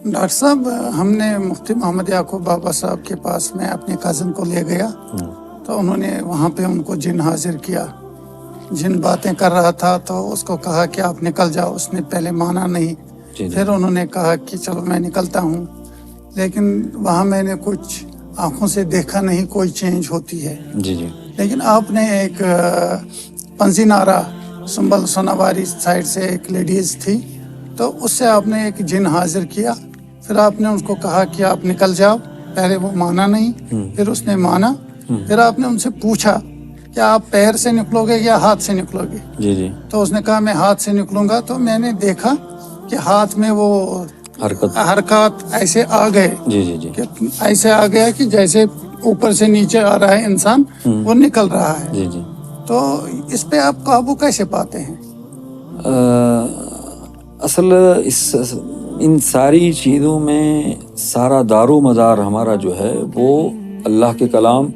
Doctor صاحب ہم نے مفتی محمد یعقوب بابا صاحب کے پاس میں اپنے کزن کو لے گیا تو انہوں نے وہاں پہ ان کو جن حاضر کیا. جن باتیں کر رہا تھا تو اس کو کہا کہ آپ نکل جاؤ. اس نے پہلے مانا نہیں. پھر انہوں نے کہا کہ چلو میں نکلتا ہوں. لیکن وہاں میں نے کچھ آنکھوں سے دیکھا نہیں کوئی چینج ہوتی ہے. لیکن آپ نے ایک پنزی نارا سنبل سوناواری سائڈ سے ایک لیڈیز تھی تو اس سے آپ نے ایک جن حاضر کیا. پھر آپ نے اس کو کہا کہ آپ نکل جاؤ. پہلے وہ مانا نہیں. پھر اس نے مانا. پھر آپ نے ان سے پوچھا کہ آپ پیر سے نکلو گے یا ہاتھ سے نکلو گے. تو اس نے کہا میں ہاتھ سے نکلوں گا. تو میں نے دیکھا کہ ہاتھ میں وہ حرکات ایسے آ گئے. کہ ایسے آ گیا کہ جیسے اوپر سے نیچے آ رہا ہے انسان وہ نکل رہا ہے. تو اس پہ آپ قابو کیسے پاتے ہیں؟ اصل ان ساری چیزوں میں سارا دار و مدار ہمارا جو ہے وہ اللہ کے کلام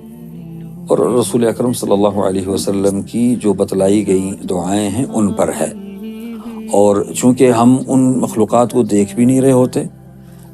اور رسول اکرم صلی اللہ علیہ وسلم کی جو بتلائی گئی دعائیں ہیں ان پر ہے. اور چونکہ ہم ان مخلوقات کو دیکھ بھی نہیں رہے ہوتے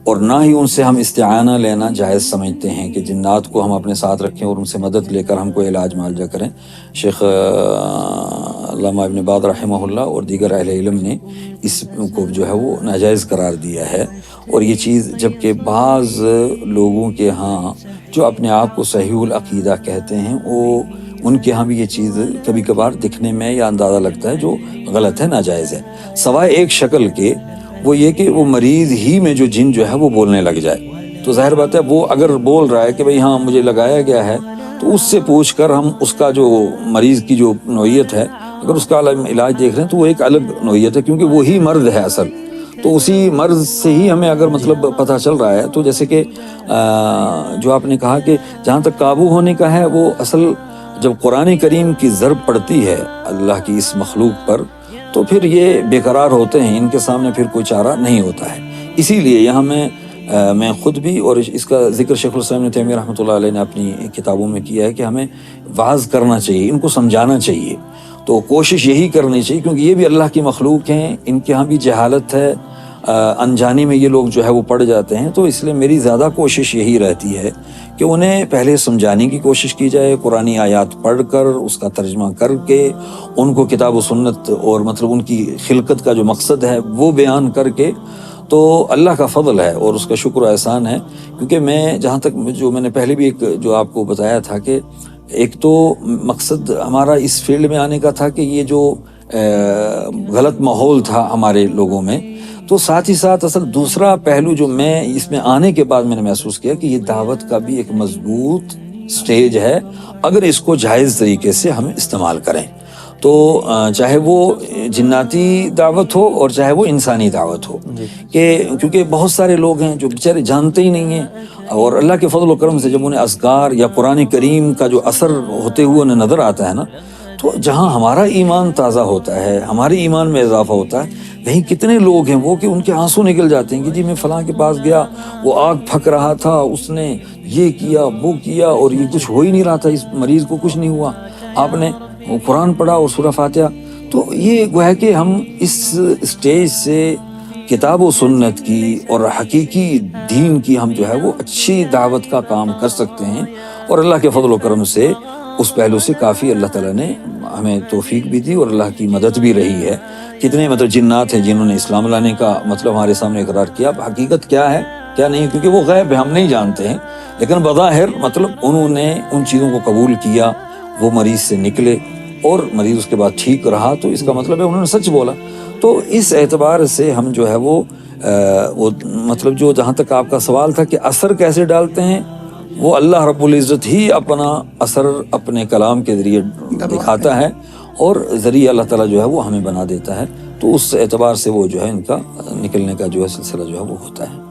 اور نہ ہی ان سے ہم استعانہ لینا جائز سمجھتے ہیں کہ جنات کو ہم اپنے ساتھ رکھیں اور ان سے مدد لے کر ہم کو علاج معالجہ کریں. شیخ علامہ ابن باز رحمہ اللہ اور دیگر اہل علم نے اس کو جو ہے وہ ناجائز قرار دیا ہے. اور یہ چیز جبکہ بعض لوگوں کے ہاں جو اپنے آپ کو صحیح العقیدہ کہتے ہیں وہ ان کے ہاں بھی یہ چیز کبھی کبھار دکھنے میں یا اندازہ لگتا ہے جو غلط ہے، ناجائز ہے. سوائے ایک شکل کے وہ یہ کہ وہ مریض ہی میں جو جن جو ہے وہ بولنے لگ جائے. تو ظاہر بات ہے وہ اگر بول رہا ہے کہ بھئی ہاں مجھے لگایا گیا ہے تو اس سے پوچھ کر ہم اس کا جو مریض کی جو نوعیت ہے اگر اس کا علاج دیکھ رہے ہیں تو وہ ایک الگ نوعیت ہے کیونکہ وہی مرض ہے اصل. تو اسی مرض سے ہی ہمیں اگر مطلب پتہ چل رہا ہے. تو جیسے کہ جو آپ نے کہا کہ جہاں تک قابو ہونے کا ہے وہ اصل جب قرآن کریم کی ضرب پڑتی ہے اللہ کی اس مخلوق پر تو پھر یہ بے قرار ہوتے ہیں. ان کے سامنے پھر کوئی چارہ نہیں ہوتا ہے. اسی لیے یہاں میں خود بھی اور اس کا ذکر شیخ الاسلام ابن تیمیہ رحمۃ اللہ علیہ نے اپنی کتابوں میں کیا ہے کہ ہمیں وعظ کرنا چاہیے، ان کو سمجھانا چاہیے. تو کوشش یہی کرنی چاہیے کیونکہ یہ بھی اللہ کی مخلوق ہیں، ان کے ہاں بھی جہالت ہے، انجانی میں یہ لوگ جو ہے وہ پڑ جاتے ہیں. تو اس لیے میری زیادہ کوشش یہی رہتی ہے کہ انہیں پہلے سمجھانے کی کوشش کی جائے، قرآنی آیات پڑھ کر اس کا ترجمہ کر کے ان کو کتاب و سنت اور مطلب ان کی خلقت کا جو مقصد ہے وہ بیان کر کے. تو اللہ کا فضل ہے اور اس کا شکر و احسان ہے. کیونکہ میں جہاں تک جو میں نے پہلے بھی ایک جو آپ کو بتایا تھا کہ ایک تو مقصد ہمارا اس فیلڈ میں آنے کا تھا کہ یہ جو غلط ماحول تھا ہمارے لوگوں میں، تو ساتھ ہی ساتھ اصل دوسرا پہلو جو میں اس میں آنے کے بعد میں نے محسوس کیا کہ یہ دعوت کا بھی ایک مضبوط سٹیج ہے اگر اس کو جائز طریقے سے ہم استعمال کریں. تو چاہے وہ جناتی دعوت ہو اور چاہے وہ انسانی دعوت ہو کہ کیونکہ بہت سارے لوگ ہیں جو بیچارے جانتے ہی نہیں ہیں اور اللہ کے فضل و کرم سے جب انہیں اذکار یا قرآن کریم کا جو اثر ہوتے ہوئے انہیں نظر آتا ہے نا تو جہاں ہمارا ایمان تازہ ہوتا ہے، ہمارے ایمان میں اضافہ ہوتا ہے، وہیں کتنے لوگ ہیں وہ کہ ان کے آنسو نکل جاتے ہیں کہ جی میں فلاں کے پاس گیا، وہ آگ پھک رہا تھا، اس نے یہ کیا وہ کیا اور یہ کچھ ہو ہی نہیں رہا تھا، اس مریض کو کچھ نہیں ہوا، آپ نے وہ قرآن پڑھا اور سورہ فاتحہ. تو یہ گویا کہ ہم اس سٹیج سے کتاب و سنت کی اور حقیقی دین کی ہم جو ہے وہ اچھی دعوت کا کام کر سکتے ہیں. اور اللہ کے فضل و کرم سے اس پہلو سے کافی اللہ تعالیٰ نے ہمیں توفیق بھی دی اور اللہ کی مدد بھی رہی ہے. کتنے مطلب جنات ہیں جنہوں نے اسلام لانے کا مطلب ہمارے سامنے اقرار کیا. اب حقیقت کیا ہے کیا نہیں کیونکہ وہ غیب ہے، ہم نہیں جانتے ہیں، لیکن بظاہر مطلب انہوں نے ان چیزوں کو قبول کیا، وہ مریض سے نکلے اور مریض اس کے بعد ٹھیک رہا. تو اس کا مطلب ہے انہوں نے سچ بولا. تو اس اعتبار سے ہم جو ہے وہ مطلب جو جہاں تک آپ کا سوال تھا کہ اثر کیسے ڈالتے ہیں، وہ اللہ رب العزت ہی اپنا اثر اپنے کلام کے ذریعے دکھاتا ہے اور ذریعہ اللہ تعالیٰ جو ہے وہ ہمیں بنا دیتا ہے. تو اس اعتبار سے وہ جو ہے ان کا نکلنے کا جو ہے سلسلہ جو ہے وہ ہوتا ہے.